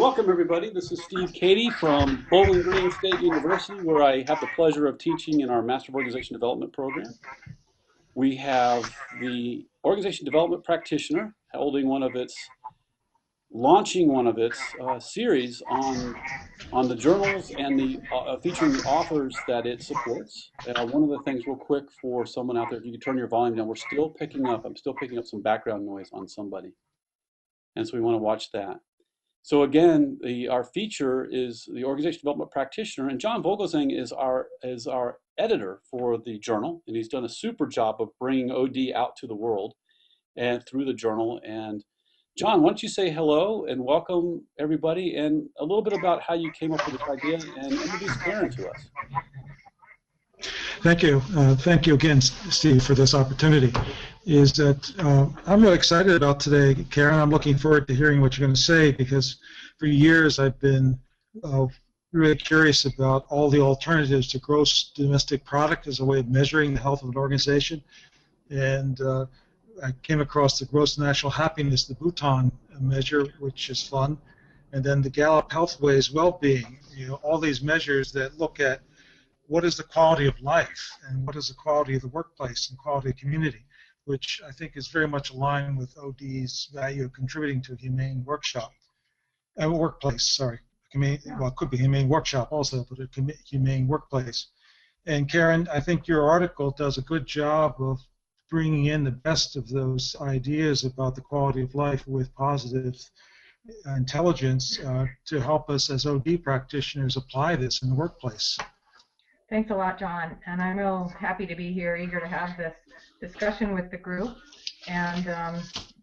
Welcome, everybody. This is Steve Cady from Bowling Green State University, where I have the pleasure of teaching in our Master of Organization Development program. We have the Organization Development Practitioner launching one of its series on the journals and featuring the authors that it supports. One of the things, real quick, for someone out there, if you could turn your volume down, I'm still picking up some background noise on somebody, and so we want to watch that. So again, our feature is the Organization Development Practitioner, and John Vogelsang is our editor for the journal, and he's done a super job of bringing OD out to the world and through the journal. And John, why don't you say hello and welcome everybody, and a little bit about how you came up with this idea, and introduce Karen to us. Thank you. Thank you again, Steve, for this opportunity. I'm really excited about today, Karen. I'm looking forward to hearing what you're going to say, because for years I've been really curious about all the alternatives to gross domestic product as a way of measuring the health of an organization. And I came across the gross national happiness, the Bhutan measure, which is fun, and then the Gallup Healthways well-being. All these measures that look at what is the quality of life and what is the quality of the workplace and quality of community, which I think is very much aligned with OD's value of contributing to a humane workplace. Well, it could be humane workshop also, but a humane workplace. And Karen, I think your article does a good job of bringing in the best of those ideas about the quality of life with positive intelligence to help us as OD practitioners apply this in the workplace. Thanks a lot, John, and I'm real happy to be here, eager to have this discussion with the group. And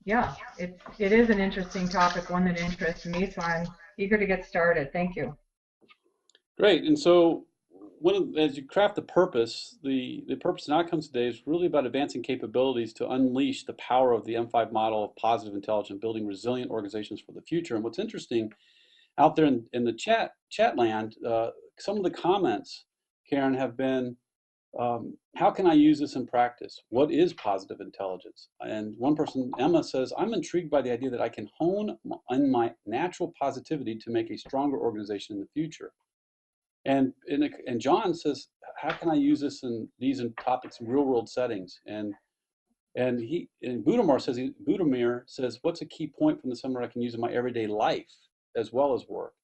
yeah, it is an interesting topic, one that interests me, so I'm eager to get started. Thank you. Great. And so as you craft the purpose, the purpose and outcomes today is really about advancing capabilities to unleash the power of the M5 model of positive intelligence, building resilient organizations for the future. And what's interesting out there in the chat land, some of the comments, Karen, have been, how can I use this in practice? What is positive intelligence? And one person, Emma, says, I'm intrigued by the idea that I can hone on my natural positivity to make a stronger organization in the future. And John says, how can I use this in topics in real-world settings? And Budimir says, what's a key point from the seminar I can use in my everyday life as well as work?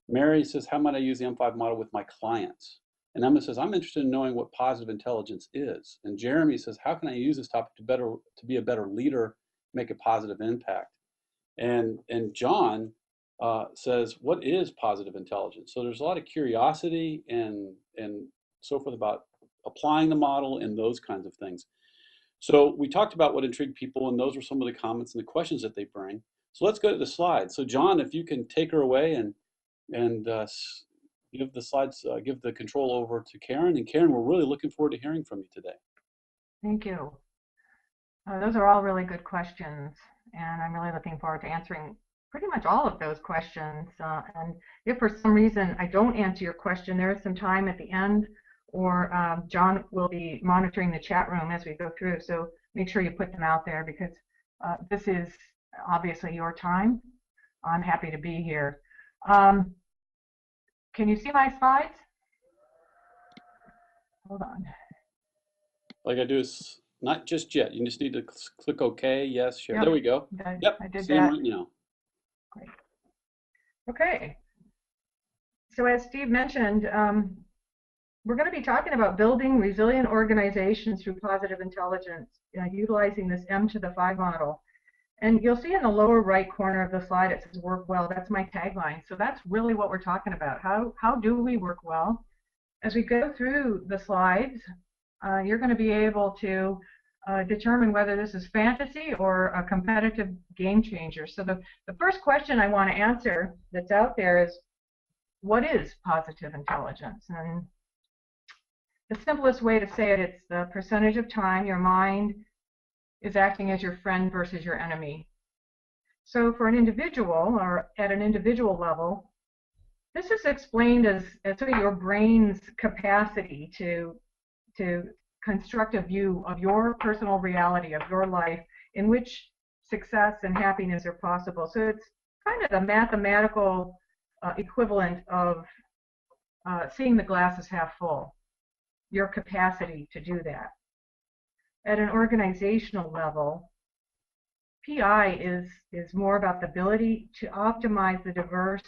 Mary says, how might I use the M5 model with my clients? And Emma says, I'm interested in knowing what positive intelligence is. And Jeremy says, how can I use this topic to be a better leader, make a positive impact? And John says, what is positive intelligence? So there's a lot of curiosity and so forth about applying the model and those kinds of things. So we talked about what intrigued people, and those were some of the comments and the questions that they bring. So let's go to the slides. So John, if you can take her away and give the slides, give the control over to Karen. And Karen, we're really looking forward to hearing from you today. Thank you. Those are all really good questions, and I'm really looking forward to answering pretty much all of those questions. And if for some reason I don't answer your question, there is some time at the end, or John will be monitoring the chat room as we go through. So make sure you put them out there, because this is obviously your time. I'm happy to be here. Can you see my slides? Hold on. All I gotta do is not just yet. You just need to click OK. Yes, share. Yep. There we go. Yep, I did see that. Right now. Great. Okay. So as Steve mentioned, we're going to be talking about building resilient organizations through positive intelligence, utilizing this M to the 5 model. And you'll see in the lower right corner of the slide, it says work well. That's my tagline. So that's really what we're talking about. How do we work well? As we go through the slides, you're going to be able to determine whether this is fantasy or a competitive game changer. So the first question I want to answer that's out there is, what is positive intelligence? And the simplest way to say it, it's the percentage of time your mind is acting as your friend versus your enemy. So for an individual, or at an individual level, this is explained as sort of your brain's capacity to construct a view of your personal reality, of your life, in which success and happiness are possible. So it's kind of the mathematical equivalent of seeing the glass as half full, your capacity to do that. At an organizational level, PI is more about the ability to optimize the diverse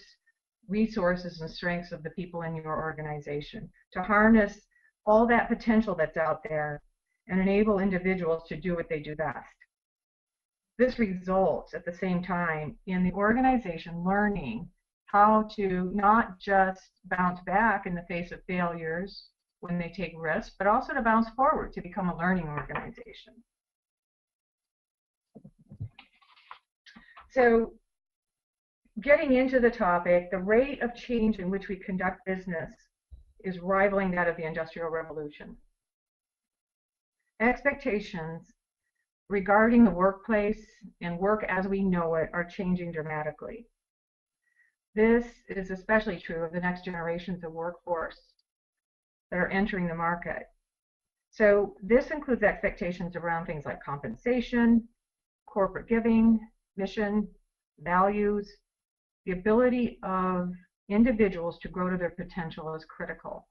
resources and strengths of the people in your organization, to harness all that potential that's out there and enable individuals to do what they do best. This results at the same time in the organization learning how to not just bounce back in the face of failures when they take risks, but also to bounce forward to become a learning organization. So getting into the topic, the rate of change in which we conduct business is rivaling that of the Industrial Revolution. Expectations regarding the workplace and work as we know it are changing dramatically. This is especially true of the next generations of workforce that are entering the market. So this includes expectations around things like compensation, corporate giving, mission, values. The ability of individuals to grow to their potential is critical.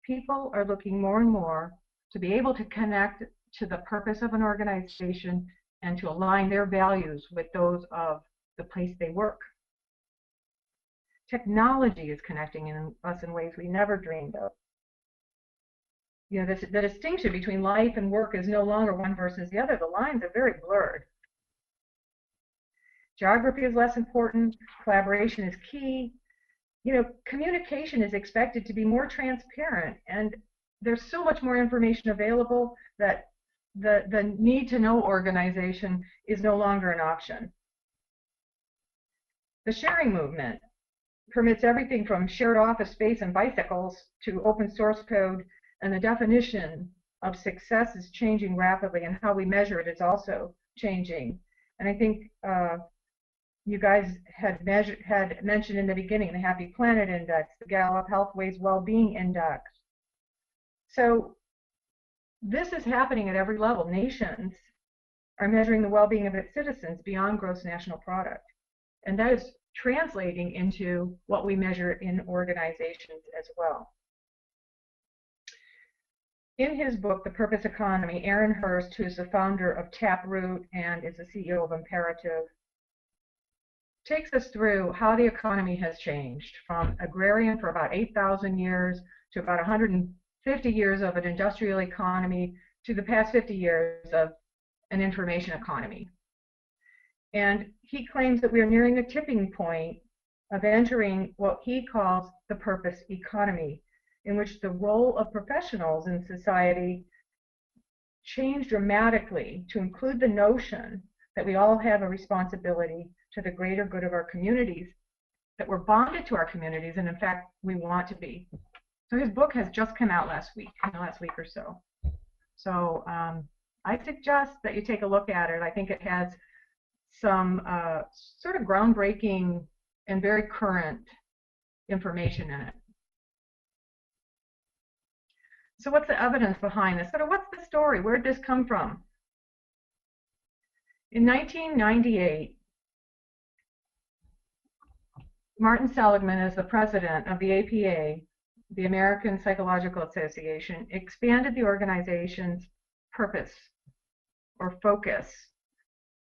People are looking more and more to be able to connect to the purpose of an organization and to align their values with those of the place they work. Technology is connecting us in ways we never dreamed of. You know, the distinction between life and work is no longer one versus the other. The lines are very blurred. Geography is less important. Collaboration is key. You know, communication is expected to be more transparent, and there's so much more information available that the need to know organization is no longer an option. The sharing movement permits everything from shared office space and bicycles to open source code, and the definition of success is changing rapidly, and how we measure it is also changing. And I think you guys had mentioned in the beginning the Happy Planet Index, the Gallup Healthways Wellbeing Index. So this is happening at every level. Nations are measuring the well-being of its citizens beyond gross national product, and that is translating into what we measure in organizations as well. In his book, The Purpose Economy, Aaron Hurst, who is the founder of Taproot and is the CEO of Imperative, takes us through how the economy has changed from agrarian for about 8,000 years to about 150 years of an industrial economy to the past 50 years of an information economy. And he claims that we are nearing the tipping point of entering what he calls the purpose economy, in which the role of professionals in society changed dramatically to include the notion that we all have a responsibility to the greater good of our communities, that we're bonded to our communities, and in fact, we want to be. So his book has just come out last week, in the last week or so. So I suggest that you take a look at it. I think it has some sort of groundbreaking and very current information in it. So what's the evidence behind this? Sort of what's the story? Where did this come from? In 1998, Martin Seligman, as the president of the APA, the American Psychological Association, expanded the organization's purpose or focus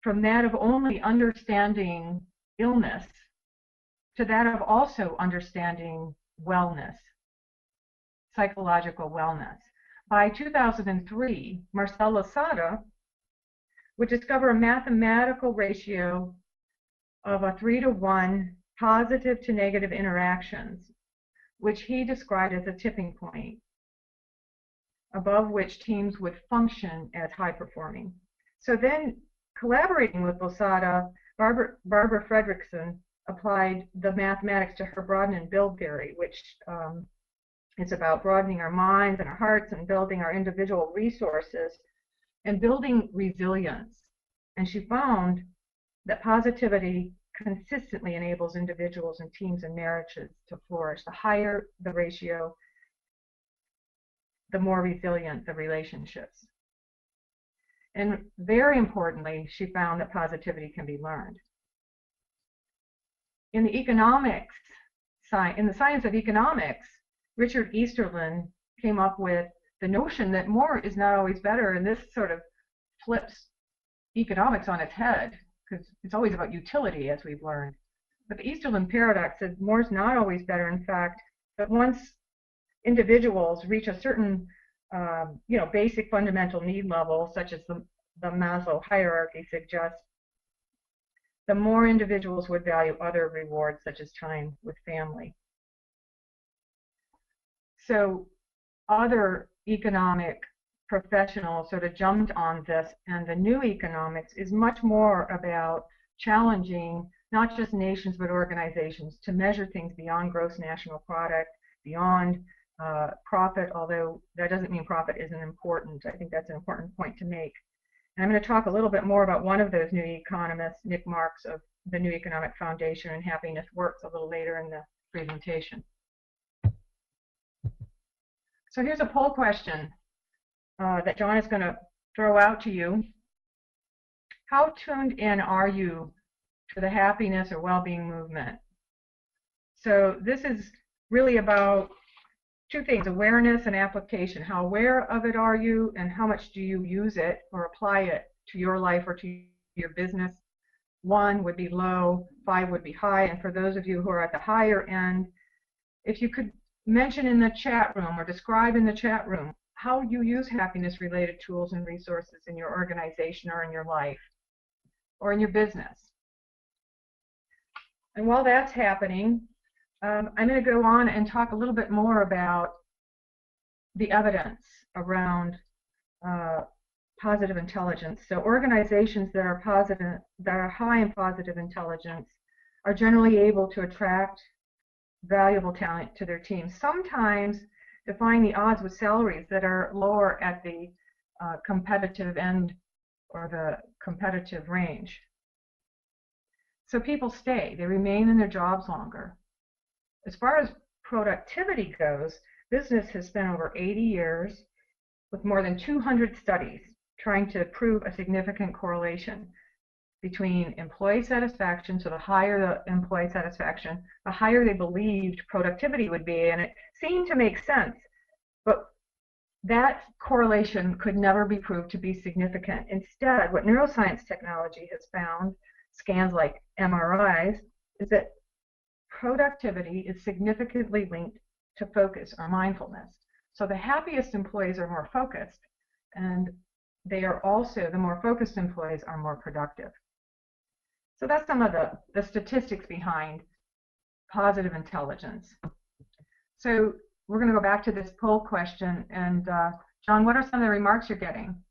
from that of only understanding illness to that of also understanding wellness, psychological wellness. By 2003, Marcel Losada would discover a mathematical ratio of a 3-to-1 positive to negative interactions, which he described as a tipping point, above which teams would function as high performing. So then, collaborating with Losada, Barbara Fredrickson applied the mathematics to her broaden and build theory, which is about broadening our minds and our hearts and building our individual resources and building resilience. And she found that positivity consistently enables individuals and teams and marriages to flourish. The higher the ratio, the more resilient the relationships. And very importantly, she found that positivity can be learned. in the economics, in the science of economics, Richard Easterlin came up with the notion that more is not always better, and this sort of flips economics on its head, because it's always about utility, as we've learned. But the Easterlin paradox says more is not always better. In fact, that once individuals reach a certain basic fundamental need level, such as the Maslow hierarchy suggests, the more individuals would value other rewards, such as time with family. So other economic professionals sort of jumped on this, and the new economics is much more about challenging not just nations but organizations to measure things beyond gross national product, beyond profit, although that doesn't mean profit isn't important. I think that's an important point to make. And I'm going to talk a little bit more about one of those new economists, Nick Marks of the New Economic Foundation and Happiness Works, a little later in the presentation. So here's a poll question that John is going to throw out to you. How tuned in are you to the happiness or well-being movement? So this is really about two things, awareness and application. How aware of it are you, and how much do you use it or apply it to your life or to your business? 1 would be low, 5 would be high, and for those of you who are at the higher end, if you could mention in the chat room or describe in the chat room how you use happiness-related tools and resources in your organization or in your life or in your business. And while that's happening, I'm going to go on and talk a little bit more about the evidence around positive intelligence. So organizations that are positive, that are high in positive intelligence, are generally able to attract valuable talent to their team. Sometimes defying the odds with salaries that are lower at the competitive end or the competitive range. So people stay; they remain in their jobs longer. As far as productivity goes, business has spent over 80 years with more than 200 studies trying to prove a significant correlation between employee satisfaction. So the higher the employee satisfaction, the higher they believed productivity would be, and it seemed to make sense. But that correlation could never be proved to be significant. Instead, what neuroscience technology has found, scans like MRIs, is that productivity is significantly linked to focus or mindfulness. So the happiest employees are more focused, and they are also, the more focused employees are more productive. So that's some of the statistics behind positive intelligence. So we're going to go back to this poll question, and John, what are some of the remarks you're getting?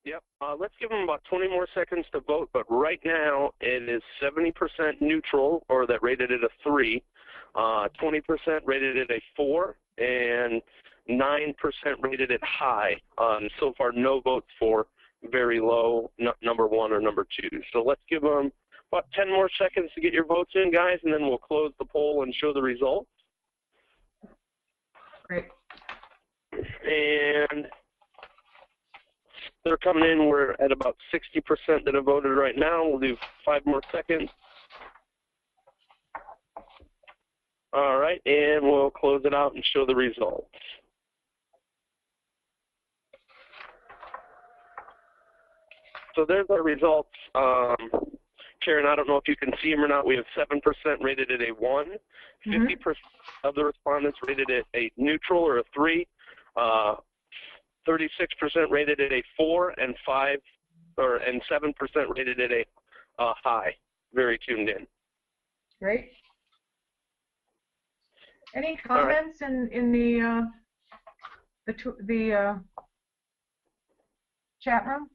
Yep, let's give them about 20 more seconds to vote, but right now it is 70% neutral, or that rated it a 3, 20% rated it a 4, and 9% rated it high. So far, no votes for very low, number 1 or number 2. So let's give them about 10 more seconds to get your votes in, guys, and then we'll close the poll and show the results. Great. And they're coming in. We're at about 60% that have voted right now. We'll do 5 more seconds. All right, and we'll close it out and show the results. So there's our results. Karen, I don't know if you can see them or not. We have 7% rated at a 1, 50% of the respondents rated it a neutral or a 3, 36% rated it a 4, and 7% rated it a high. Very tuned in. Great. Any comments in the chat room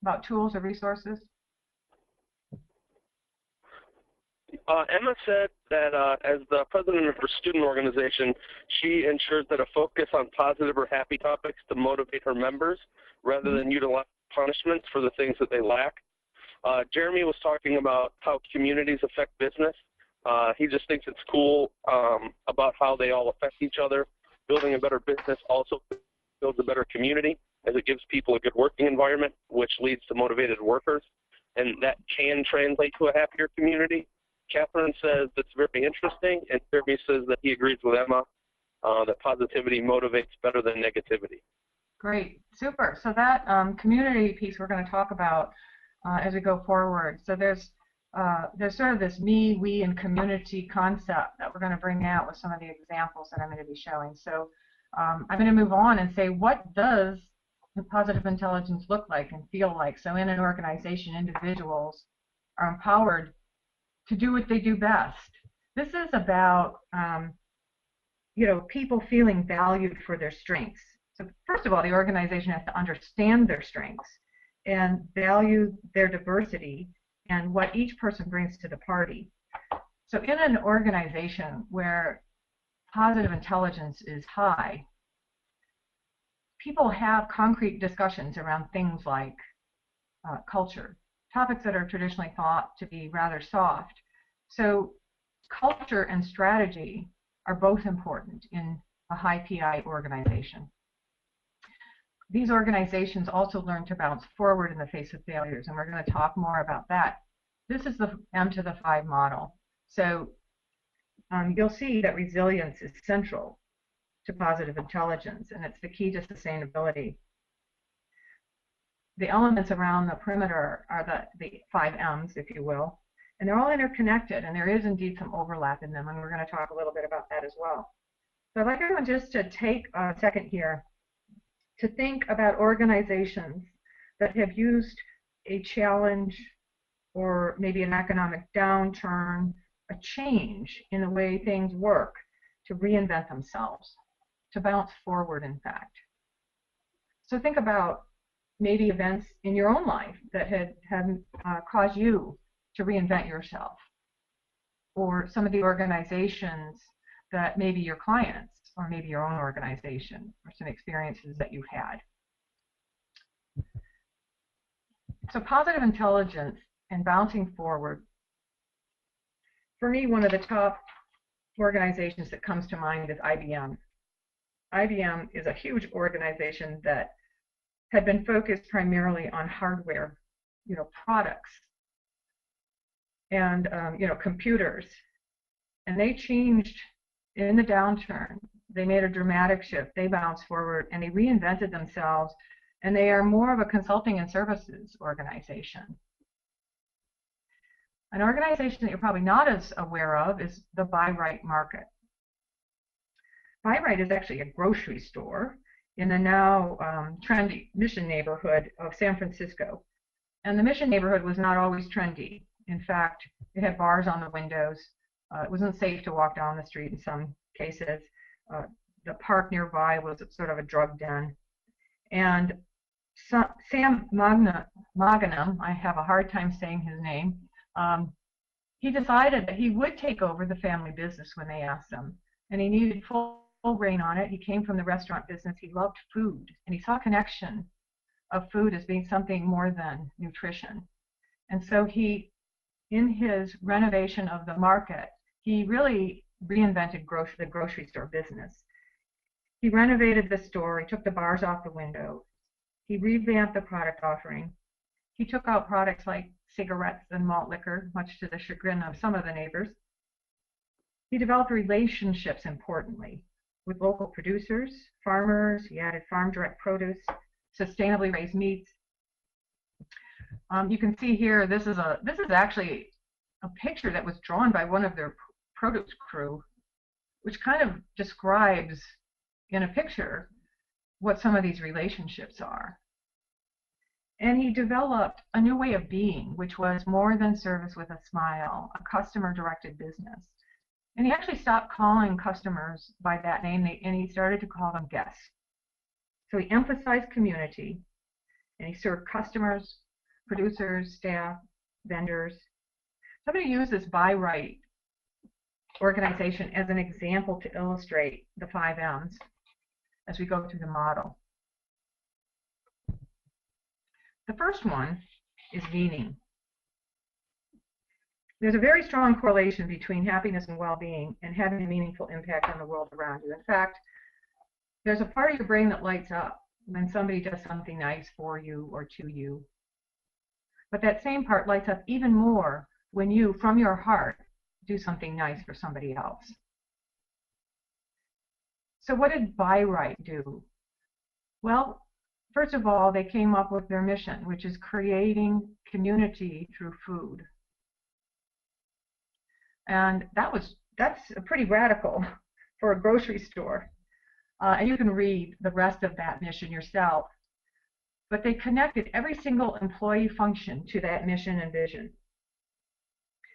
about tools or resources? Emma said that as the president of her student organization, she ensures that a focus on positive or happy topics to motivate her members rather than utilize punishments for the things that they lack. Jeremy was talking about how communities affect business. He just thinks it's cool about how they all affect each other. Building a better business also builds a better community, as it gives people a good working environment, which leads to motivated workers. and that can translate to a happier community. Catherine says that's very interesting, and Jeremy says that he agrees with Emma, that positivity motivates better than negativity. Great, super. So that community piece we're going to talk about as we go forward. So there's sort of this me, we, and community concept that we're going to bring out with some of the examples that I'm going to be showing. So I'm going to move on and say, what does the positive intelligence look like and feel like? So in an organization, individuals are empowered to do what they do best. This is about people feeling valued for their strengths. So first of all, the organization has to understand their strengths and value their diversity and what each person brings to the party. So in an organization where positive intelligence is high, people have concrete discussions around things like culture, topics that are traditionally thought to be rather soft. So culture and strategy are both important in a high PI organization. These organizations also learn to bounce forward in the face of failures, and we're going to talk more about that. This is the M to the 5 model. So you'll see that resilience is central to positive intelligence, and it's the key to sustainability. The elements around the perimeter are the 5 M's, if you will, and they're all interconnected, and there is indeed some overlap in them, and we're going to talk a little bit about that as well. So I'd like everyone just to take a second here to think about organizations that have used a challenge or maybe an economic downturn, a change in the way things work, to reinvent themselves, to bounce forward, in fact. So think about maybe events in your own life that have caused you to reinvent yourself, or some of the organizations that maybe your clients, or maybe your own organization, or some experiences that you've had. So positive intelligence and bouncing forward. For me, one of the top organizations that comes to mind is IBM. IBM is a huge organization that had been focused primarily on hardware, products, and computers. And they changed in the downturn. They made a dramatic shift. They bounced forward and they reinvented themselves, and they are more of a consulting and services organization. An organization that you're probably not as aware of is the Buy Right Market. Buy Right is actually a grocery store in the now trendy Mission neighborhood of San Francisco. And the Mission neighborhood was not always trendy. In fact, it had bars on the windows. It wasn't safe to walk down the street in some cases. The park nearby was sort of a drug den. And Sam Magnum, I have a hard time saying his name, he decided that he would take over the family business when they asked him. And he needed full reign on it. He came from the restaurant business. He loved food. And he saw a connection of food as being something more than nutrition. And so he, in his renovation of the market, he really reinvented the grocery store business. He renovated the store. He took the bars off the window. He revamped the product offering. He took out products like cigarettes and malt liquor, much to the chagrin of some of the neighbors. He developed relationships, importantly, with local producers, farmers. He added farm direct produce, sustainably raised meats. You can see here, this is actually a picture that was drawn by one of their produce crew, which kind of describes in a picture what some of these relationships are. And he developed a new way of being, which was more than service with a smile, a customer-directed business. And he actually stopped calling customers by that name, and he started to call them guests. So he emphasized community, and he served customers, producers, staff, vendors. So I'm going to use this Buy Right organization as an example to illustrate the 5 M's as we go through the model. The first one is meaning. There's a very strong correlation between happiness and well-being and having a meaningful impact on the world around you. In fact, there's a part of your brain that lights up when somebody does something nice for you or to you. But that same part lights up even more when you, from your heart, do something nice for somebody else. So what did Buy Right do? Well, first of all, they came up with their mission, which is creating community through food. And that's pretty radical for a grocery store. And you can read the rest of that mission yourself. But they connected every single employee function to that mission and vision.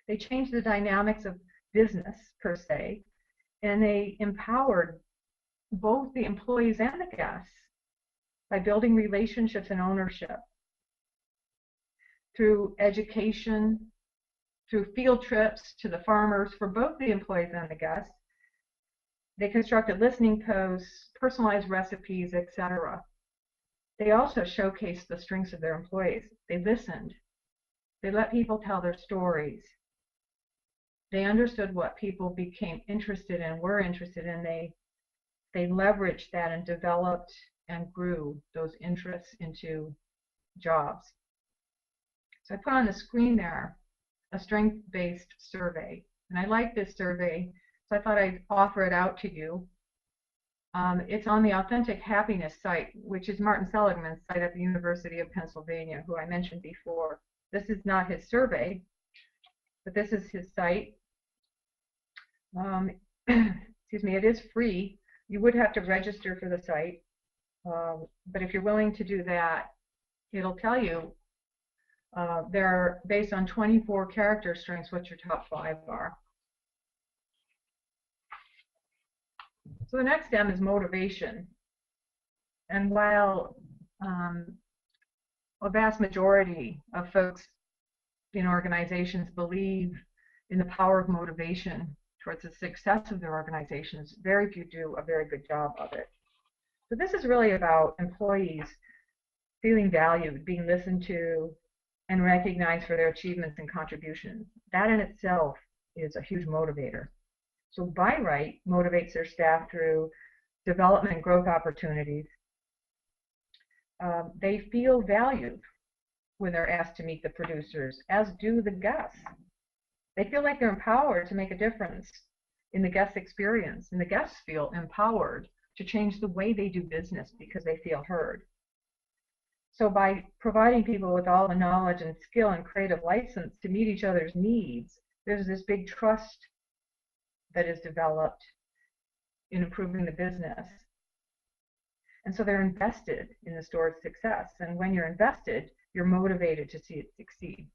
They changed the dynamics of business, per se, and they empowered both the employees and the guests by building relationships and ownership through education, through field trips to the farmers for both the employees and the guests. They constructed listening posts, personalized recipes, etc. They also showcased the strengths of their employees. They listened. They let people tell their stories. They understood what people became interested in, were interested in. They leveraged that and developed and grew those interests into jobs. So I put on the screen there a strength-based survey. And I like this survey, so I thought I'd offer it out to you. It's on the Authentic Happiness site, which is Martin Seligman's site at the University of Pennsylvania, who I mentioned before. This is not his survey, but this is his site. Excuse me, it is free. You would have to register for the site, but if you're willing to do that, it'll tell you they're based on 24 character strengths what your top 5 are. So the next M is motivation. And while a vast majority of folks in organizations believe in the power of motivation towards the success of their organizations, very few do a very good job of it. So this is really about employees feeling valued, being listened to, and recognized for their achievements and contributions. That in itself is a huge motivator. So Buy Right motivates their staff through development and growth opportunities. They feel valued when they're asked to meet the producers, as do the guests. They feel like they're empowered to make a difference in the guest experience, and the guests feel empowered to change the way they do business because they feel heard. So by providing people with all the knowledge and skill and creative license to meet each other's needs, there's this big trust that is developed in improving the business. And so they're invested in the store's success. And when you're invested, you're motivated to see it succeed.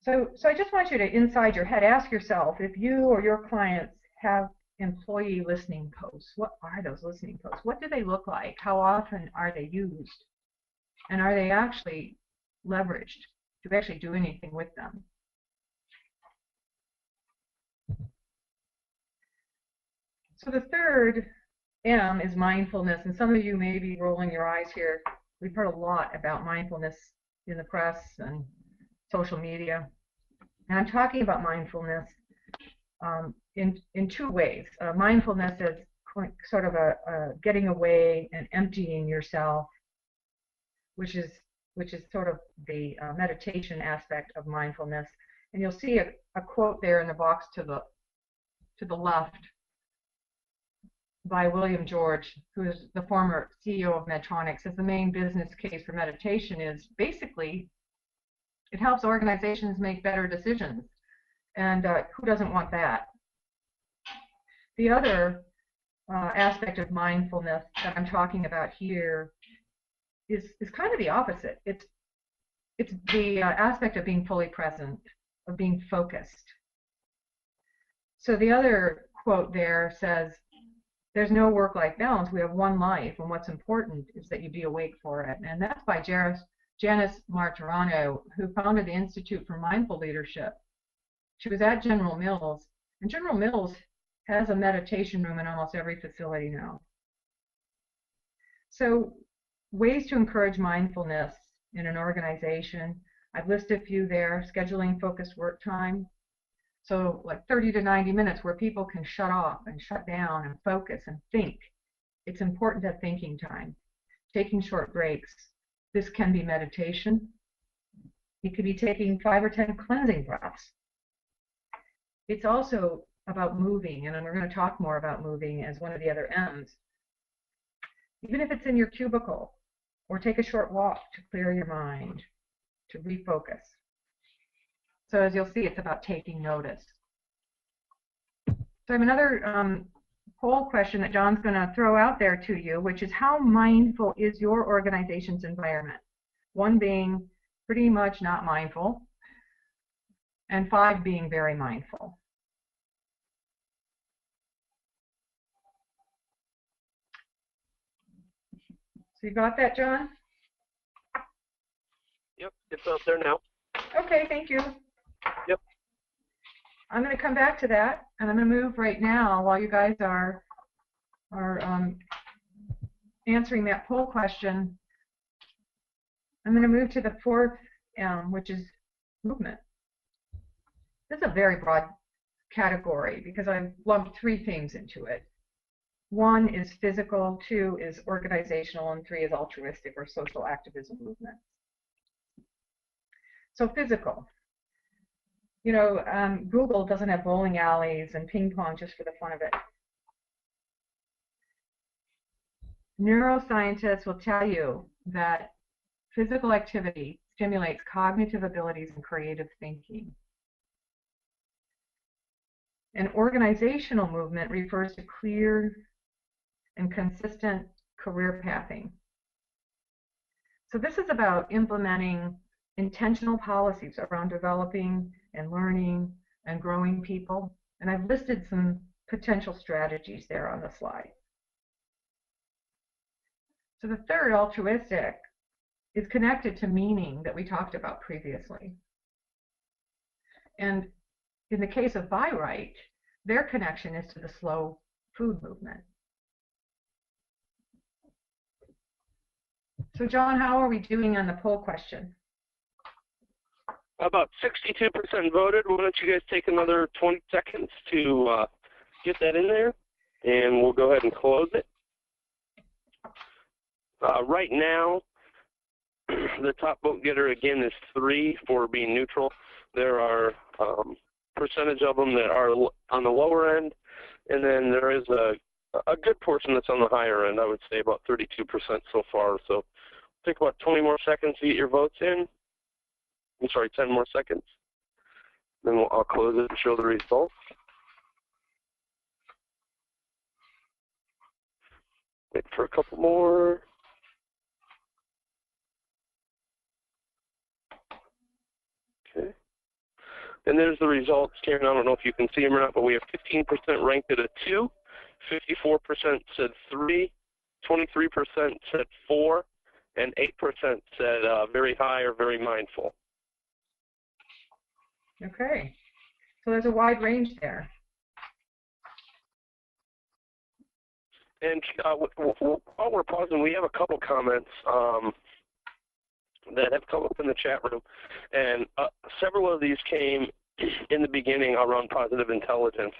So I just want you to, inside your head, ask yourself if you or your clients have employee listening posts. What are those listening posts? What do they look like? How often are they used? And are they actually leveraged? Do we actually do anything with them? So the third M is mindfulness, and some of you may be rolling your eyes here. We've heard a lot about mindfulness in the press and social media. And I'm talking about mindfulness in 2 ways. Mindfulness is sort of a getting away and emptying yourself, which is sort of the meditation aspect of mindfulness. And you'll see a quote there in the box to the left by William George, who is the former CEO of Medtronic, says the main business case for meditation is basically it helps organizations make better decisions. And who doesn't want that? The other aspect of mindfulness that I'm talking about here is kind of the opposite. It's the aspect of being fully present, of being focused. So the other quote there says, there's no work-life balance. We have one life, and what's important is that you be awake for it. And that's by Janice Martirano, who founded the Institute for Mindful Leadership. She was at General Mills, and General Mills has a meditation room in almost every facility now. So ways to encourage mindfulness in an organization, I've listed a few there. Scheduling focused work time. So like 30 to 90 minutes where people can shut off and shut down and focus and think. It's important to have thinking time. Taking short breaks. This can be meditation. You could be taking 5 or 10 cleansing breaths. It's also about moving, and we're going to talk more about moving as one of the other M's. Even if it's in your cubicle, or take a short walk to clear your mind, to refocus. So as you'll see, it's about taking notice. So I have another poll question that John's going to throw out there to you, which is how mindful is your organization's environment? 1 being pretty much not mindful, and 5 being very mindful. So you got that, John? Yep, it's out there now. Okay, thank you. Yep. I'm going to come back to that, and I'm going to move right now while you guys are answering that poll question. I'm going to move to the 4th M, which is movement. This is a very broad category because I've lumped 3 themes into it. 1 is physical, 2 is organizational, and 3 is altruistic or social activism movement. So physical. You know, Google doesn't have bowling alleys and ping pong just for the fun of it. Neuroscientists will tell you that physical activity stimulates cognitive abilities and creative thinking. And organizational movement refers to clear and consistent career pathing. So this is about implementing intentional policies around developing and learning and growing people. And I've listed some potential strategies there on the slide. So the 3rd, altruistic, is connected to meaning that we talked about previously. And in the case of Buy Right, their connection is to the slow food movement. So John, how are we doing on the poll question? About 62% voted. Why don't you guys take another 20 seconds to get that in there, and we'll go ahead and close it. Right now, the top vote getter again is 3 for being neutral. There are percentage of them that are on the lower end, and then there is a good portion that's on the higher end. I would say about 32% so far. So take about 20 more seconds to get your votes in. I'm sorry, 10 more seconds. Then I'll close it and show the results. Wait for a couple more. Okay. And there's the results, Karen. I don't know if you can see them or not, but we have 15% ranked at a 2, 54% said 3, 23% said 4, and 8% said very high or very mindful. Okay, so there's a wide range there. And while we're pausing, we have a couple comments that have come up in the chat room, and several of these came in the beginning around positive intelligence.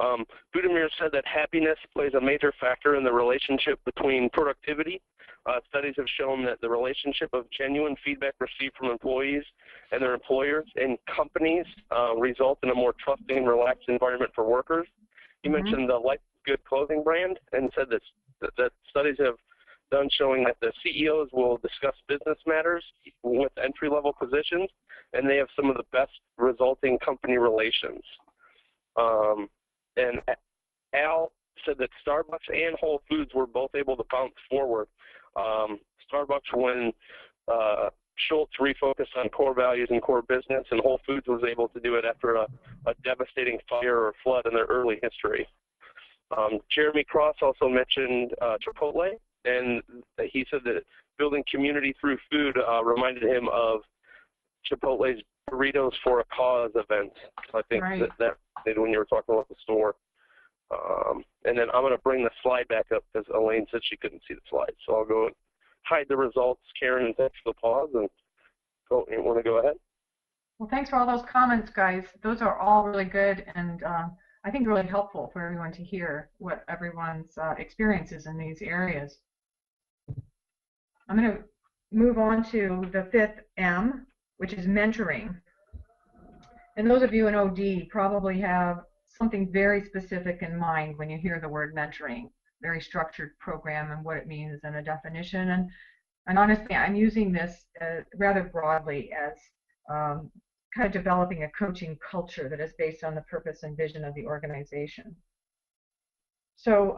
Budimir said that happiness plays a major factor in the relationship between productivity. Studies have shown that the relationship of genuine feedback received from employees and their employers and companies result in a more trusting, relaxed environment for workers. You mentioned the Life Good clothing brand and said that studies have done showing that the CEOs will discuss business matters with entry-level positions, and they have some of the best resulting company relations. And Al said that Starbucks and Whole Foods were both able to bounce forward. Starbucks when Schultz refocused on core values and core business, and Whole Foods was able to do it after a devastating fire or flood in their early history. Jeremy Cross also mentioned Chipotle, and he said that building community through food reminded him of Chipotle's Burritos for a Cause event. So I think that when you were talking about the store. And then I'm going to bring the slide back up because Elaine said she couldn't see the slide. So I'll go and hide the results. Karen, thanks for the pause. And you want to go ahead? Well, thanks for all those comments, guys. Those are all really good and I think really helpful for everyone to hear what everyone's experience is in these areas. I'm going to move on to the 5th M, which is mentoring. And those of you in OD probably have something very specific in mind when you hear the word mentoring, very structured program and what it means and a definition. And honestly, I'm using this rather broadly as kind of developing a coaching culture that is based on the purpose and vision of the organization. So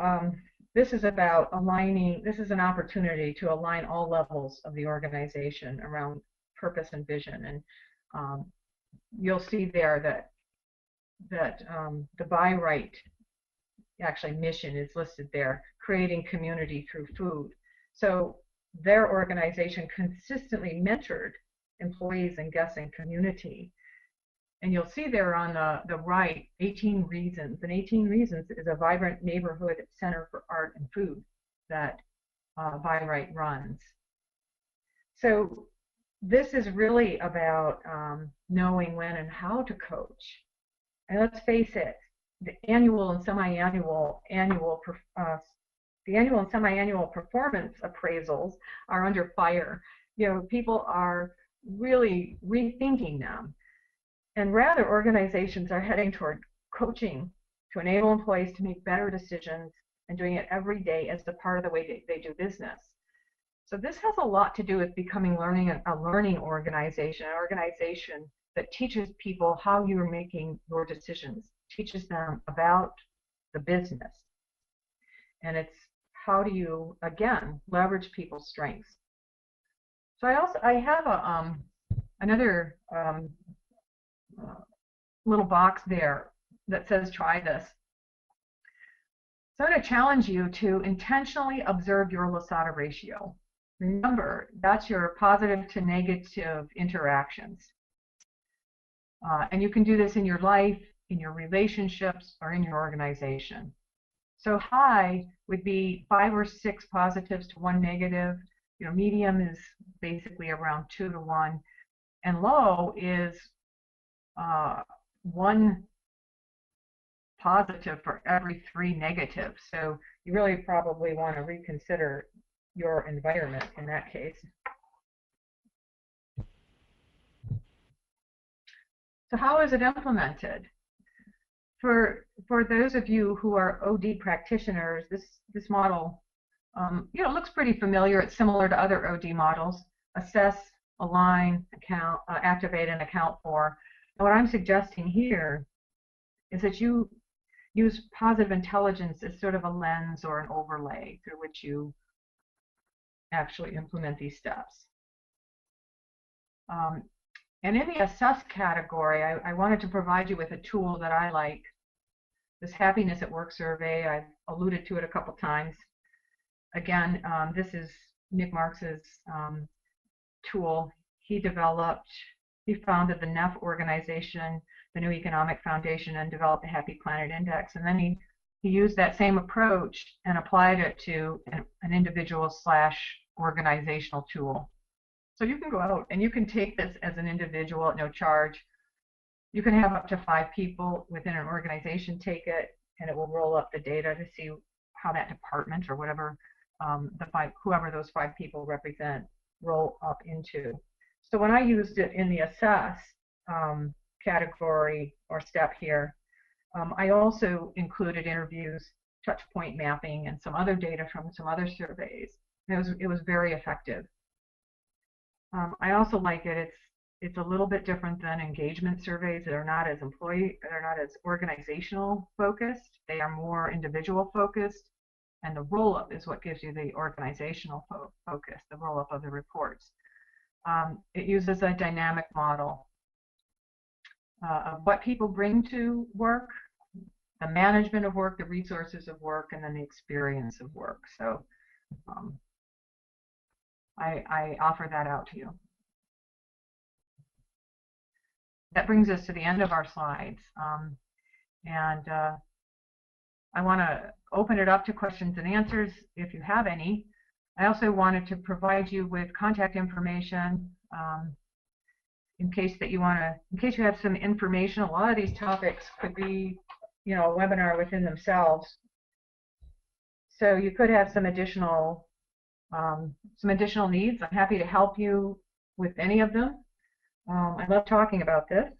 this is about aligning, this is an opportunity to align all levels of the organization around purpose and vision. And you'll see there that the Buy Right actually mission is listed there, creating community through food. So their organization consistently mentored employees and guests and community. And you'll see there on the right 18 reasons. And 18 reasons is a vibrant neighborhood center for art and food that Buy Right runs. So this is really about knowing when and how to coach. And let's face it, the annual and semi-annual performance appraisals are under fire. You know, people are really rethinking them. And rather, organizations are heading toward coaching to enable employees to make better decisions and doing it every day as a part of the way they do business. So this has a lot to do with becoming a learning organization, an organization that teaches people how you're making your decisions, teaches them about the business. And it's how do you, again, leverage people's strengths. So I have another little box there that says try this. So I'm going to challenge you to intentionally observe your Losada ratio. Remember, that's your positive to negative interactions. And you can do this in your life, in your relationships, or in your organization. So high would be 5 or 6 positives to 1 negative. You know, medium is basically around 2 to 1. And low is 1 positive for every 3 negatives. So you really probably want to reconsider your environment in that case. So how is it implemented? For those of you who are OD practitioners, this model you know, looks pretty familiar. It's similar to other OD models: assess, align, account, activate, and account for. And what I'm suggesting here is that you use positive intelligence as sort of a lens or an overlay through which you actually implement these steps. And in the assess category, I wanted to provide you with a tool that I like, this happiness at work survey. I've alluded to it a couple times. Again, this is Nick Marks's tool. He founded the NEF organization, the New Economic Foundation, and developed the Happy Planet Index. And then he used that same approach and applied it to an individual/organizational tool. So you can go out and you can take this as an individual at no charge. You can have up to 5 people within an organization take it, and it will roll up the data to see how that department or whatever whoever those 5 people represent roll up into. So when I used it in the assess category or step here, I also included interviews, touch point mapping, and some other data from some other surveys. It was very effective. I also like it. It's a little bit different than engagement surveys that are not as organizational focused. They are more individual focused, and the roll-up is what gives you the organizational focus, the roll-up of the reports. It uses a dynamic model of what people bring to work, the management of work, the resources of work, and then the experience of work. So I offer that out to you. That brings us to the end of our slides. And I want to open it up to questions and answers if you have any. I also wanted to provide you with contact information in case you have some information. A lot of these topics could be, you know, a webinar within themselves. So you could have some additional needs. I'm happy to help you with any of them. I love talking about this.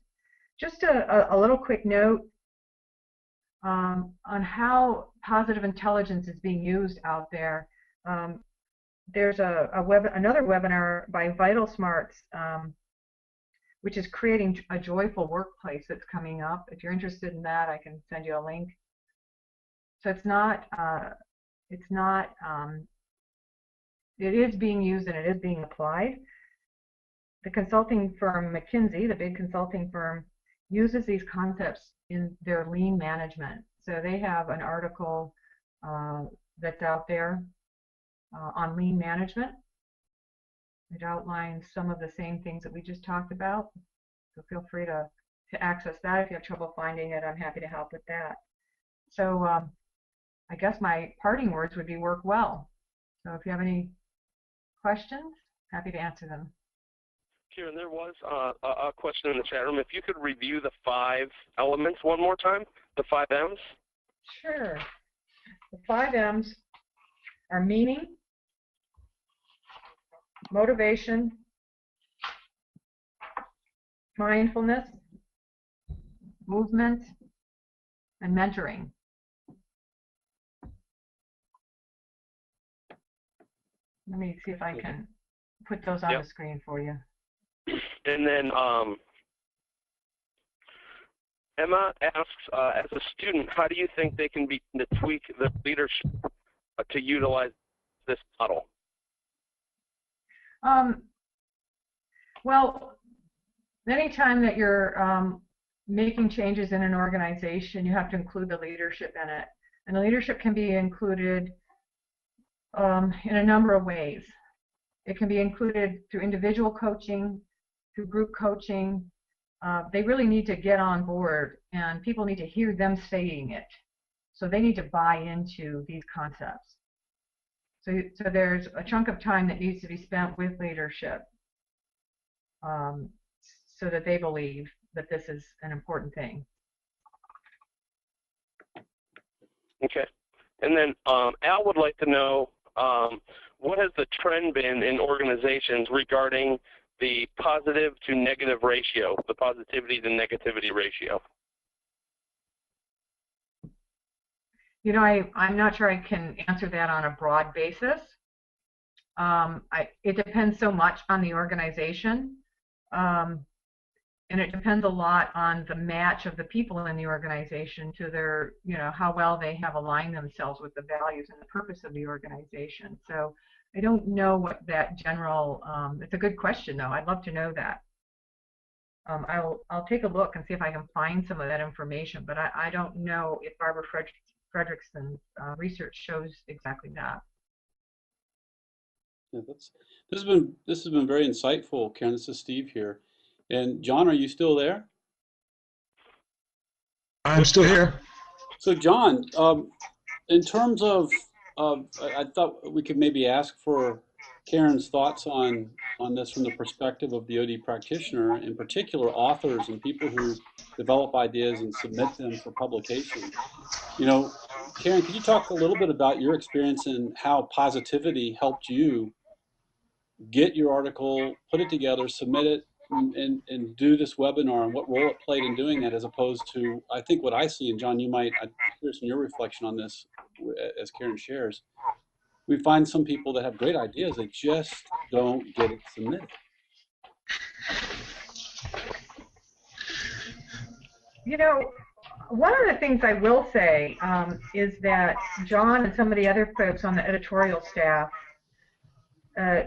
Just a little quick note on how positive intelligence is being used out there. There's another webinar by Vital Smarts, which is creating a joyful workplace, that's coming up. If you're interested in that, I can send you a link. So it is being used and it is being applied. The consulting firm McKinsey, the big consulting firm, uses these concepts in their lean management. So they have an article that's out there on lean management. It outlines some of the same things that we just talked about. So feel free to access that. If you have trouble finding it, I'm happy to help with that. So I guess my parting words would be work well. So if you have any questions, happy to answer them. Karen, there was a question in the chat room. If you could review the 5 elements one more time, the 5 M's. Sure. The 5 M's are meaning, motivation, mindfulness, movement, and mentoring. Let me see if I can put those on the screen for you. And then Emma asks, as a student, how do you think they can tweak the leadership to utilize this model? Well, anytime that you're making changes in an organization, you have to include the leadership in it. And the leadership can be included in a number of ways. It can be included through individual coaching, through group coaching. They really need to get on board, and people need to hear them saying it. So they need to buy into these concepts. So there's a chunk of time that needs to be spent with leadership so that they believe that this is an important thing. Okay. And then Al would like to know, what has the trend been in organizations regarding the positive to negative ratio, the positivity to negativity ratio? You know, I'm not sure I can answer that on a broad basis. It depends so much on the organization, and it depends a lot on the match of the people in the organization to their, you know, how well they have aligned themselves with the values and the purpose of the organization. So I don't know what that general, it's a good question though. I'd love to know that. I'll take a look and see if I can find some of that information, but I don't know if Barbara Fredrickson's research shows exactly that. Yeah, this has been very insightful, Karen. This is Steve here. And John, are you still there? I'm still here. So John, in terms of, I thought we could maybe ask for Karen's thoughts on this from the perspective of the OD practitioner, in particular authors and people who develop ideas and submit them for publication. You know, Karen, could you talk a little bit about your experience and how positivity helped you get your article, put it together, submit it, and do this webinar, and what role it played in doing that, as opposed to, I think what I see, and John, I'm curious in your reflection on this as Karen shares, we find some people that have great ideas, they just don't get it submitted. You know, one of the things I will say is that John and some of the other folks on the editorial staff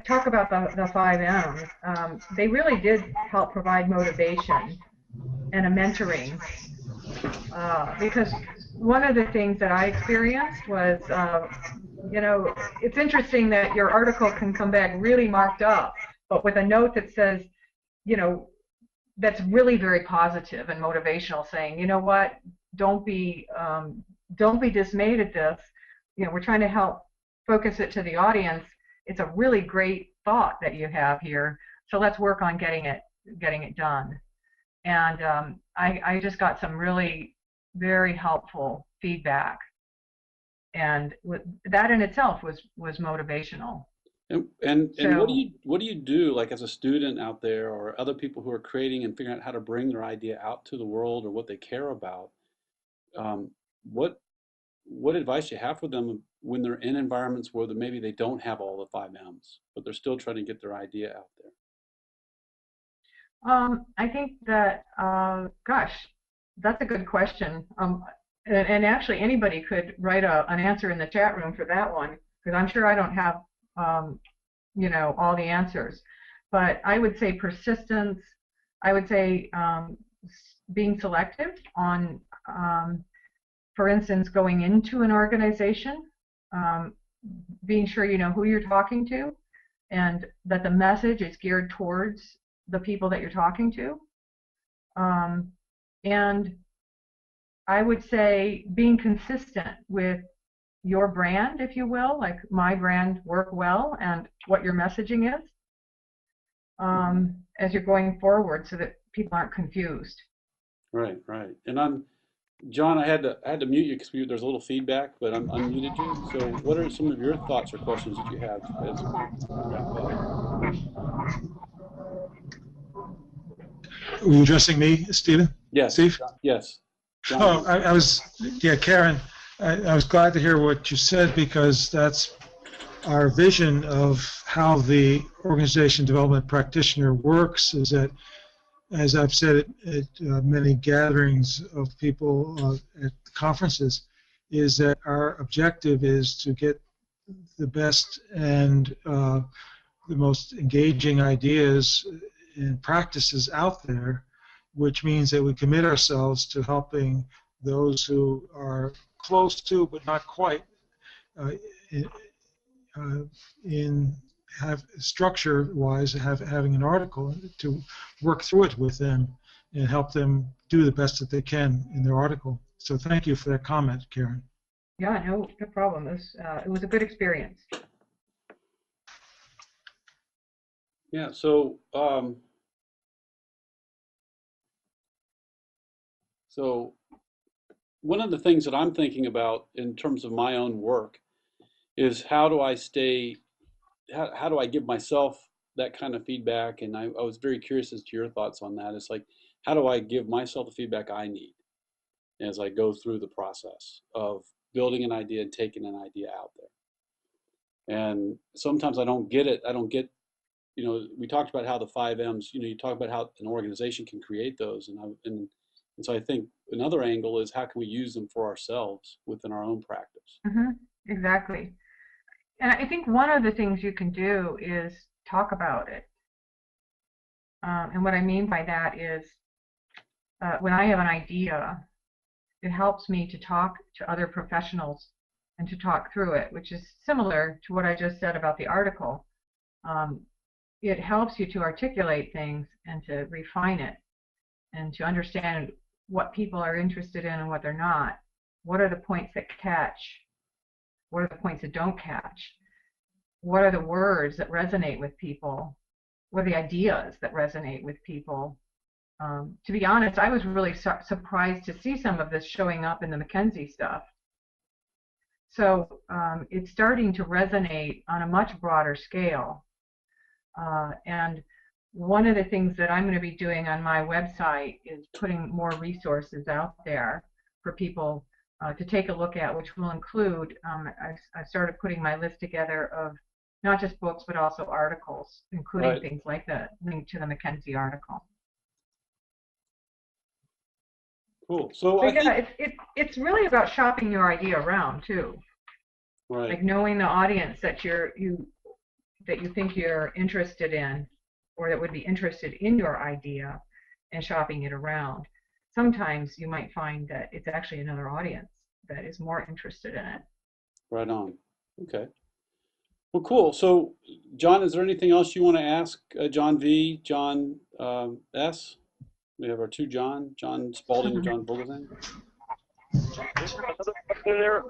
talk about the 5 M's. They really did help provide motivation and a mentoring, because one of the things that I experienced was, you know, it's interesting that your article can come back really marked up, but with a note that says, you know, that's really very positive and motivational, saying, you know what, don't be dismayed at this. You know, we're trying to help focus it to the audience. It's a really great thought that you have here, so let's work on getting it done. And I just got some really very helpful feedback, and that in itself was motivational. And So, what do you do like as a student out there or other people who are creating and figuring out how to bring their idea out to the world or what they care about? Um, what what advice you have for them when they're in environments where maybe they don't have all the five M's, but they're still trying to get their idea out there? I think that, gosh, that's a good question. And actually, anybody could write an answer in the chat room for that one, because I'm sure I don't have, um, all the answers. But I would say persistence. I would say being selective on, for instance, going into an organization, um, being sure you know who you're talking to, and that the message is geared towards the people that you're talking to. And I would say being consistent with your brand, if you will, like my brand work well, and what your messaging is as you're going forward, so that people aren't confused. Right, right. And I'm John. I had to mute you because there's a little feedback, but I'm unmuted you. So, what are some of your thoughts or questions that you have as we wrap up? Were you addressing me, Stephen? Yes, Steve? yes, John. Oh, I was, yeah, Karen, I was glad to hear what you said, because that's our vision of how the organization development practitioner works. Is that, as I've said at many gatherings of people at conferences, is that our objective is to get the best and the most engaging ideas and practices out there, which means that we commit ourselves to helping those who are close to but not quite uh, in, in have structure-wise having an article to work through it with them and help them do the best that they can in their article. So thank you for that comment, Karen. Yeah, no problem. It was a good experience. Yeah. So, so one of the things that I'm thinking about in terms of my own work is how do I stay, how do I give myself that kind of feedback? And I was very curious as to your thoughts on that. It's like, how do I give myself the feedback I need as I go through the process of building an idea and taking an idea out there? And sometimes I don't get it. I don't get, we talked about how the five M's, you talk about how an organization can create those. And so I think another angle is how can we use them for ourselves within our own practice? Exactly. And I think one of the things you can do is talk about it. And what I mean by that is when I have an idea, it helps me to talk to other professionals and to talk through it, which is similar to what I just said about the article. It helps you to articulate things and to refine it and to understand what people are interested in and what they're not. What are the points that catch? What are the points that don't catch? What are the words that resonate with people? What are the ideas that resonate with people? To be honest, I was really surprised to see some of this showing up in the McKinsey stuff. So it's starting to resonate on a much broader scale. And one of the things that I'm going to be doing on my website is putting more resources out there for people to take a look at, which will include, I started putting my list together of not just books, but also articles, including Right. things like the link to the McKinsey article. Cool. So I yeah, think, it's really about shopping your idea around too. right. Like knowing the audience that you think you're interested in, or that would be interested in your idea, and shopping it around. Sometimes you might find that it's actually another audience that is more interested in it. Right on. Okay. Well, cool. So, John, is there anything else you want to ask John V, John S? We have our two John Spalding and John Vogelsang. Another question in there.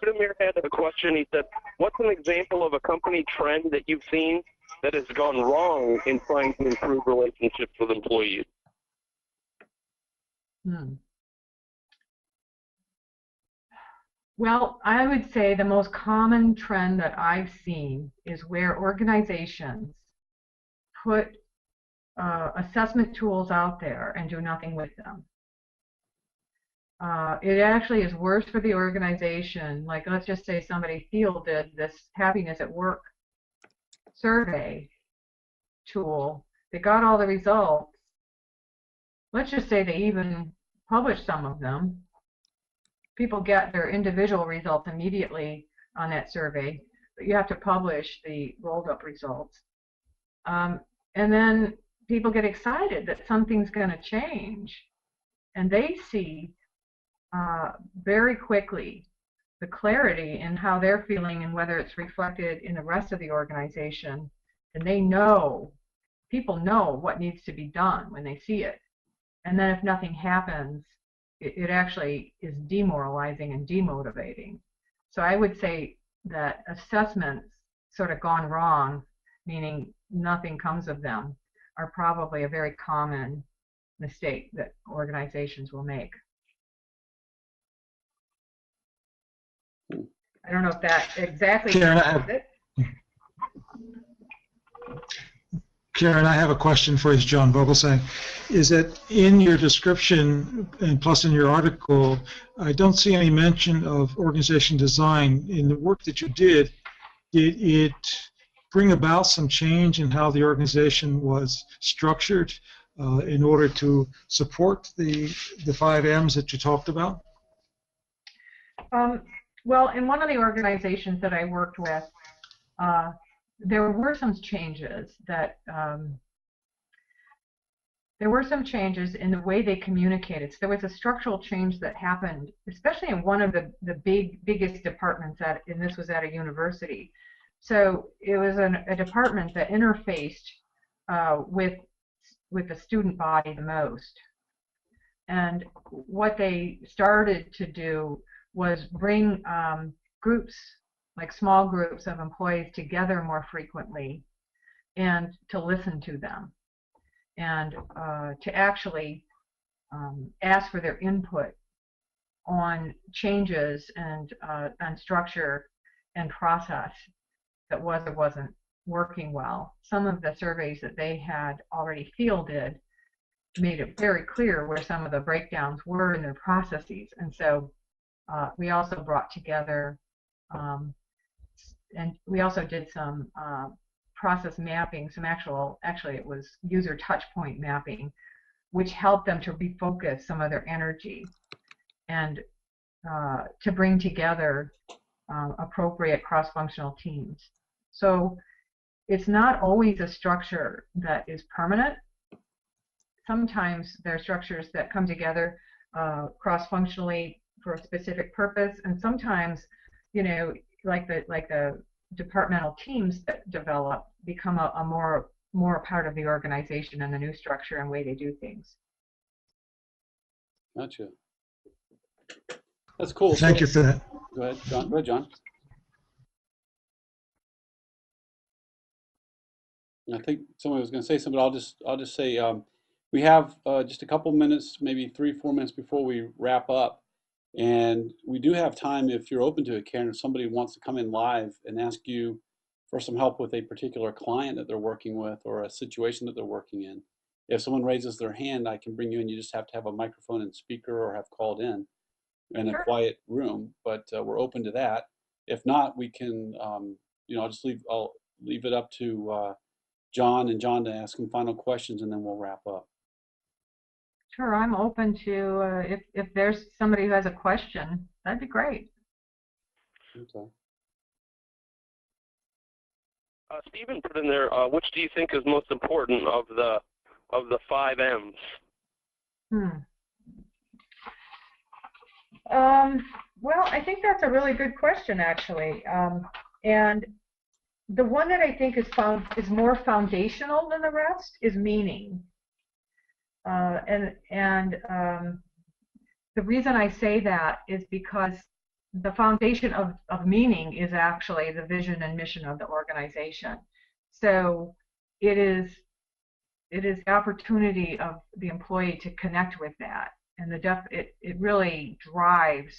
Budimir had a question. He said, what's an example of a company trend that you've seen that has gone wrong in trying to improve relationships with employees? Well, I would say the most common trend that I've seen is where organizations put assessment tools out there and do nothing with them. It actually is worse for the organization. Like, let's just say somebody fielded this happiness at work survey tool. They got all the results. Let's just say they even published some of them. People get their individual results immediately on that survey, but you have to publish the rolled up results. And then people get excited that something's going to change, and they see very quickly the clarity in how they're feeling and whether it's reflected in the rest of the organization. And they know, people know what needs to be done when they see it. And then if nothing happens, it actually is demoralizing and demotivating. So I would say that assessments sort of gone wrong, meaning nothing comes of them, are probably a very common mistake that organizations will make. I don't know if that exactly Karen, it. Karen, I have a question for you, as John Vogelsang. Is that in your description and plus in your article, I don't see any mention of organization design. In the work that you did it bring about some change in how the organization was structured in order to support the 5 M's that you talked about? Well, in one of the organizations that I worked with, there were some changes that in the way they communicated. So there was a structural change that happened, especially in one of the biggest departments and this was at a university. So it was a department that interfaced with the student body the most. And what they started to do was bring groups, like small groups of employees, together more frequently and to listen to them and to actually ask for their input on changes and on structure and process that was or wasn't working well. Some of the surveys that they had already fielded made it very clear where some of the breakdowns were in their processes. And so we also brought together, and we also did some process mapping, actually it was user touch point mapping, which helped them to refocus some of their energy and to bring together appropriate cross-functional teams. So it's not always a structure that is permanent. Sometimes there are structures that come together cross-functionally for a specific purpose, and sometimes, you know, like the departmental teams that develop become a more a part of the organization and the new structure and way they do things. Gotcha. That's cool. Thank you for that. Go ahead, John. Go ahead, John. I think somebody was going to say something. I'll just say we have just a couple minutes, maybe 3-4 minutes before we wrap up, and we do have time if you're open to it, Karen. If somebody wants to come in live and ask you for some help with a particular client that they're working with or a situation that they're working in, if someone raises their hand, I can bring you in. You just have to have a microphone and speaker or have called in a quiet room. But we're open to that. If not, we can. You know, I'll leave it up to John to ask some final questions, and then we'll wrap up. Sure, I'm open to if there's somebody who has a question, that'd be great. Okay. Stephen put in there, which do you think is most important of the 5 M's? Well, I think that's a really good question, actually. And the one that I think is more foundational than the rest is meaning. And the reason I say that is because the foundation of meaning is actually the vision and mission of the organization. So it is the opportunity of the employee to connect with that, and it really drives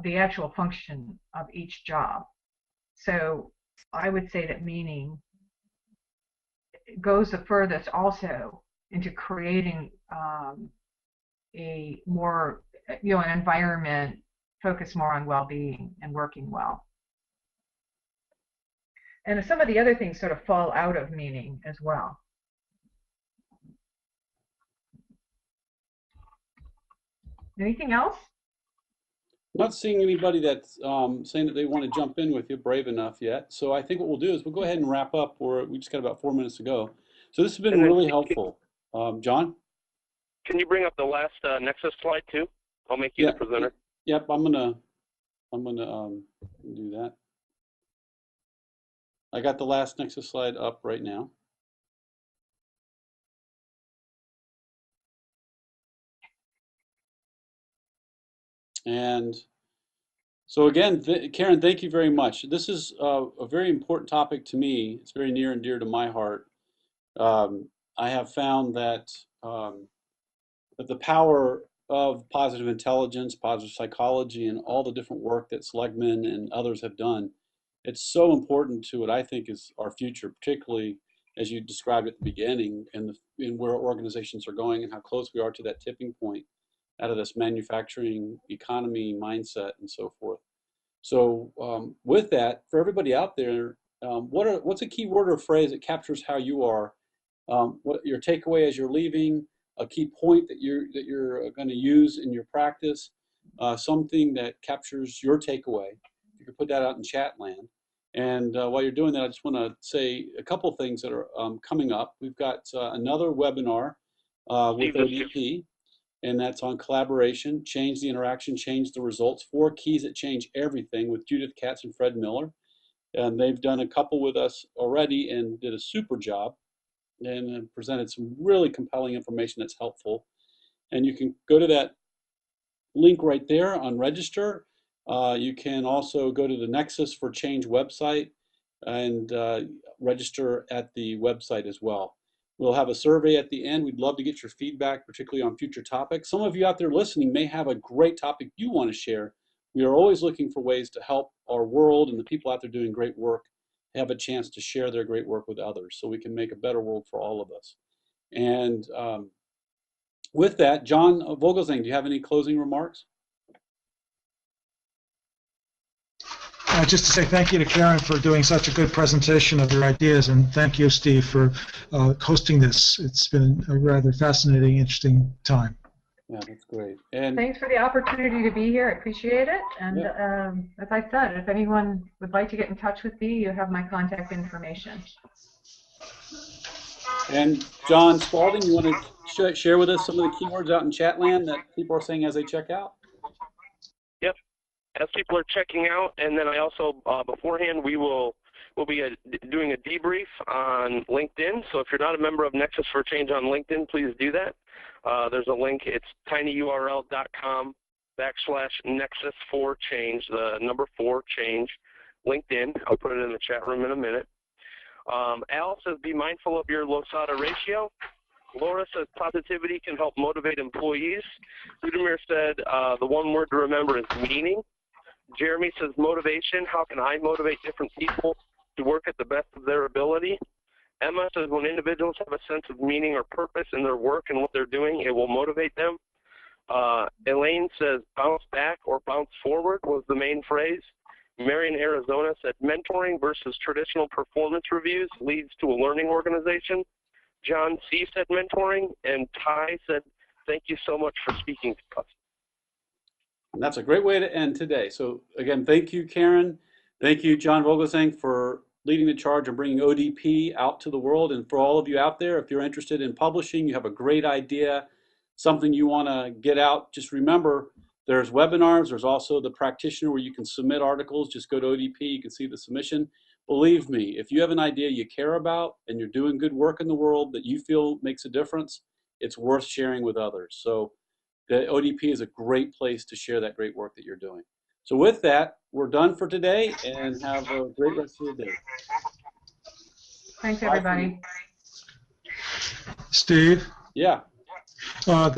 the actual function of each job. So I would say that meaning goes the furthest also into creating a more, an environment focused more on well-being and working well. And some of the other things sort of fall out of meaning as well. Anything else? I'm not seeing anybody that's saying that they want to jump in with you, brave enough yet. So I think what we'll do is we'll go ahead and wrap up. We just got about 4 minutes to go. So this has been And then, really helpful. John? can you bring up the last Nexus slide too? I'll make you Yeah. the presenter. Yep, I'm gonna do that. I got the last Nexus slide up right now. And so again, Karen, thank you very much. This is a very important topic to me. It's very near and dear to my heart. I have found that that the power of positive intelligence, positive psychology, and all the different work that Seligman and others have done, it's so important to what I think is our future, particularly as you described at the beginning, and where organizations are going and how close we are to that tipping point out of this manufacturing economy mindset and so forth. So with that, for everybody out there, what's a key word or phrase that captures how you are? What your takeaway as you're leaving? A key point that you're going to use in your practice? Something that captures your takeaway. If you could put that out in chat land. And while you're doing that, I just want to say a couple things that are coming up. We've got another webinar with ODP. And that's on collaboration, change the interaction, change the results, 4 keys that change everything with Judith Katz and Fred Miller. And they've done a couple with us already and did a super job and presented some really compelling information that's helpful. And you can go to that link right there on register. You can also go to the Nexus for Change website and register at the website as well. We'll have a survey at the end. We'd love to get your feedback, particularly on future topics. Some of you out there listening may have a great topic you want to share. We are always looking for ways to help our world and the people out there doing great work have a chance to share their great work with others so we can make a better world for all of us. And with that, John Vogelsang, do you have any closing remarks? Just to say thank you to Karen for doing such a good presentation of your ideas, and thank you, Steve, for hosting this. It's been a rather fascinating, interesting time. Yeah, that's great. And thanks for the opportunity to be here. I appreciate it. And yeah. As I said, if anyone would like to get in touch with me, you have my contact information. And John Spalding, you want to share with us some of the keywords out in Chatland that people are saying as they check out? Yep. As people are checking out, and then I also beforehand we'll be doing a debrief on LinkedIn. So if you're not a member of Nexus for Change on LinkedIn, please do that. There's a link. It's tinyurl.com/Nexus4Change, the number 4 change, LinkedIn. I'll put it in the chat room in a minute. Al says, be mindful of your Losada ratio. Laura says, positivity can help motivate employees. Udemir said, the one word to remember is meaning. Jeremy says, motivation. How can I motivate different people to work at the best of their ability? Emma says, when individuals have a sense of meaning or purpose in their work and what they're doing, it will motivate them. Elaine says, bounce back or bounce forward was the main phrase. Marion, Arizona said, mentoring versus traditional performance reviews leads to a learning organization. John C. said mentoring, and Ty said, thank you so much for speaking to us. And that's a great way to end today. So again, thank you, Karen. Thank you, John Vogelsang, for leading the charge and bringing ODP out to the world. And for all of you out there, if you're interested in publishing, you have a great idea, something you want to get out, just remember, there's webinars. There's also the practitioner where you can submit articles. Just go to ODP. You can see the submission. Believe me, if you have an idea you care about and you're doing good work in the world that you feel makes a difference, it's worth sharing with others. So the ODP is a great place to share that great work that you're doing. So with that, we're done for today, and have a great rest of the day. Thanks, everybody. Steve? Yeah. This